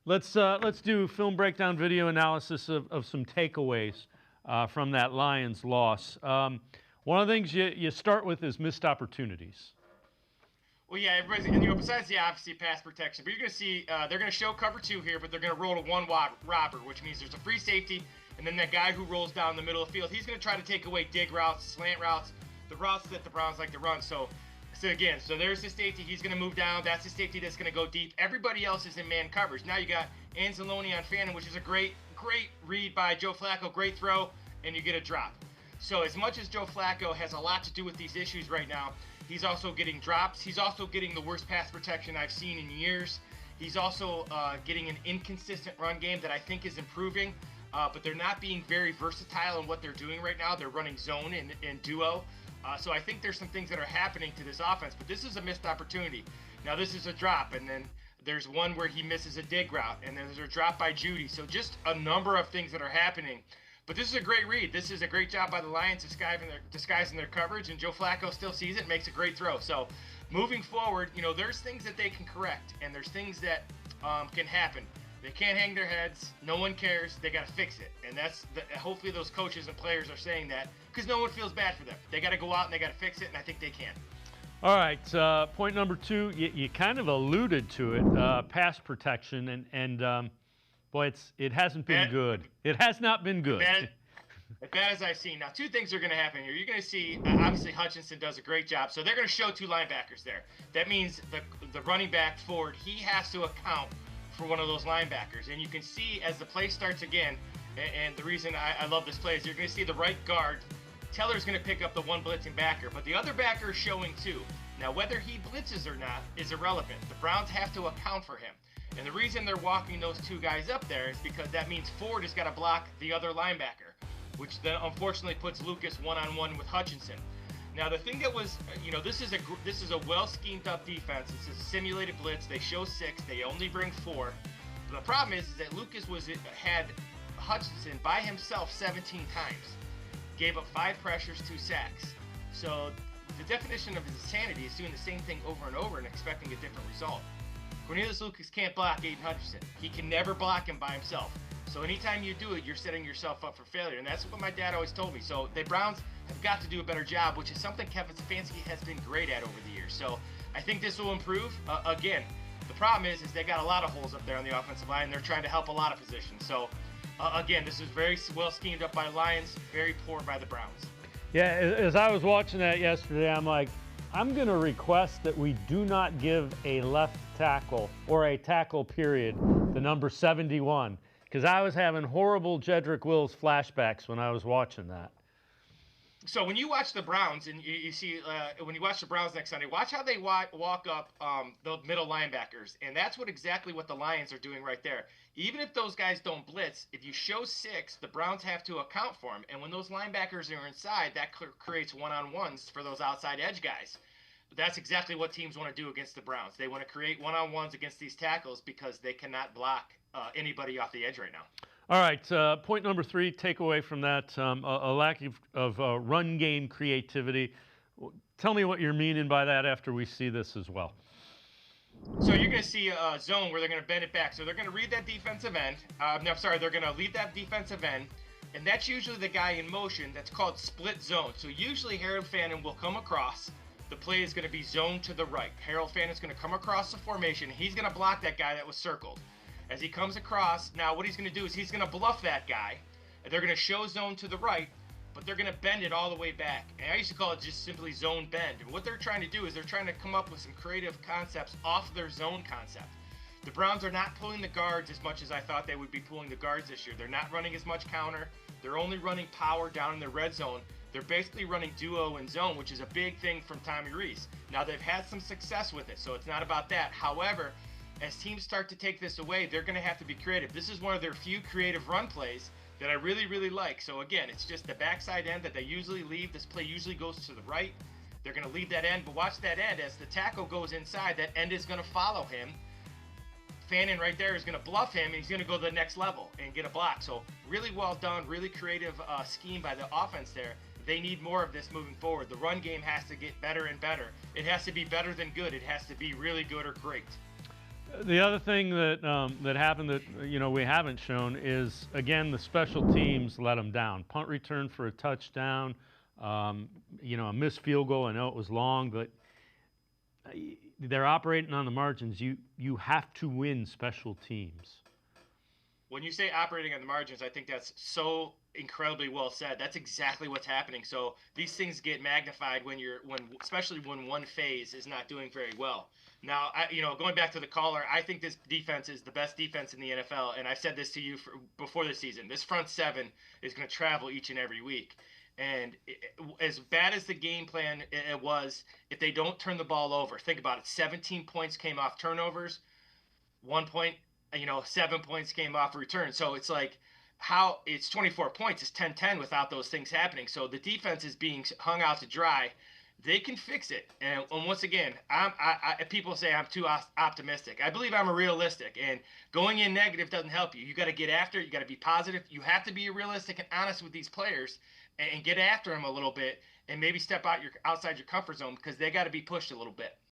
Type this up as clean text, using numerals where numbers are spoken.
Let's do film breakdown video analysis of some takeaways from that Lions loss. One of the things you start with is missed opportunities. Well, yeah, everybody's, and besides the obviously pass protection, but you're going to see they're going to show cover 2 here, but they're going to roll to one robber, which means there's a free safety, and then that guy who rolls down the middle of the field, he's going to try to take away dig routes, slant routes, the routes that the Browns like to run. So there's the safety. He's going to move down. That's the safety that's going to go deep. Everybody else is in man coverage. Now you got Anzalone on Fannin, which is a great read by Joe Flacco, great throw, and you get a drop. So as much as Joe Flacco has a lot to do with these issues right now, he's also getting drops. He's also getting the worst pass protection I've seen in years. He's also getting an inconsistent run game that I think is improving, but they're not being very versatile in what they're doing right now. They're running zone and duo. So I think there's some things that are happening to this offense, but this is a missed opportunity. Now this is a drop, and then there's one where he misses a dig route, and then there's a drop by Judy. So just a number of things that are happening. But this is a great read. This is a great job by the Lions disguising their coverage, and Joe Flacco still sees it and makes a great throw. So moving forward, there's things that they can correct, and there's things that can happen. They can't hang their heads. No one cares. They got to fix it. And hopefully those coaches and players are saying that because no one feels bad for them. They got to go out and they got to fix it, and I think they can. All right, point number 2, you kind of alluded to it, pass protection, and boy, it hasn't been good. It has not been good. As bad as I've seen. Now, 2 things are going to happen here. You're going to see, obviously, Hutchinson does a great job. So they're going to show 2 linebackers there. That means the running back forward, he has to account for one of those linebackers. And you can see as the play starts again, and the reason I love this play is you're going to see the right guard. Teller's going to pick up the one blitzing backer, but the other backer is showing 2. Now, whether he blitzes or not is irrelevant. The Browns have to account for him. And the reason they're walking those 2 guys up there is because that means Ford has got to block the other linebacker, which then unfortunately puts Lucas one-on-one with Hutchinson. Now the thing that was, this is a well schemed up defense. It's a simulated blitz. They show 6. They only bring 4. But the problem is that Lucas had Hutchinson by himself 17 times, gave up 5 pressures, 2 sacks. So the definition of insanity is doing the same thing over and over and expecting a different result. Cornelius Lucas can't block Aiden Hutchinson. He can never block him by himself. So anytime you do it, you're setting yourself up for failure. And that's what my dad always told me. So the Browns have got to do a better job, which is something Kevin Stefanski has been great at over the years. So I think this will improve. Again, the problem is they got a lot of holes up there on the offensive line. They're trying to help a lot of positions. So again, this is very well schemed up by Lions, very poor by the Browns. Yeah, as I was watching that yesterday, I'm like, I'm going to request that we do not give a left tackle or a tackle period the number 71, because I was having horrible Jedrick Wills flashbacks when I was watching that. So when you watch the Browns, and you see when you watch the Browns next Sunday, watch how they walk up the middle linebackers, and that's exactly what the Lions are doing right there. Even if those guys don't blitz, if you show 6, the Browns have to account for them, and when those linebackers are inside, that creates one-on-ones for those outside edge guys. But that's exactly what teams want to do against the Browns. They want to create one-on-ones against these tackles because they cannot block anybody off the edge right now. All right, point number 3, take away from that, a lack of run game creativity. Tell me what you're meaning by that after we see this as well. So you're going to see a zone where they're going to bend it back. So they're going to read that defensive end. They're going to lead that defensive end, and that's usually the guy in motion. That's called split zone. So usually Harold Fannin will come across. The play is going to be zone to the right. Harold Fannin's going to come across the formation. He's going to block that guy that was circled. As he comes across, now what he's going to do is he's going to bluff that guy, and they're going to show zone to the right, but they're going to bend it all the way back. And I used to call it just simply zone bend. And what they're trying to do is they're trying to come up with some creative concepts off their zone concept. The Browns are not pulling the guards as much as I thought they would be pulling the guards this year. They're not running as much counter. They're only running power down in the red zone. They're basically running duo and zone, which is a big thing from Tommy Rees. Now, they've had some success with it, so it's not about that. However, as teams start to take this away, they're going to have to be creative. This is one of their few creative run plays that I really, really like. So again, it's just the backside end that they usually leave. This play usually goes to the right. They're going to leave that end, but watch that end. As the tackle goes inside, that end is going to follow him. Fannin right there is going to bluff him, and he's going to go to the next level and get a block. So really well done, really creative scheme by the offense there. They need more of this moving forward. The run game has to get better and better. It has to be better than good. It has to be really good or great. The other thing that happened that we haven't shown is, again, the special teams let them down. Punt return for a touchdown, a missed field goal. I know it was long, but they're operating on the margins. You have to win special teams. When you say operating on the margins, I think that's so incredibly well said. That's exactly what's happening. So these things get magnified especially when one phase is not doing very well. Now, going back to the caller, I think this defense is the best defense in the NFL, and I said this to you before the season. This front seven is going to travel each and every week. And as bad as the game plan it was, if they don't turn the ball over, think about it. 17 points came off turnovers, 1 point, 7 points came off a return. So it's like how it's 24 points. It's 10-10 without those things happening. So the defense is being hung out to dry. They can fix it. And once again, people say I'm too optimistic. I believe I'm a realistic. And going in negative doesn't help you. You got to get after it. You got to be positive. You have to be realistic and honest with these players and get after them a little bit and maybe step outside your comfort zone because they got to be pushed a little bit.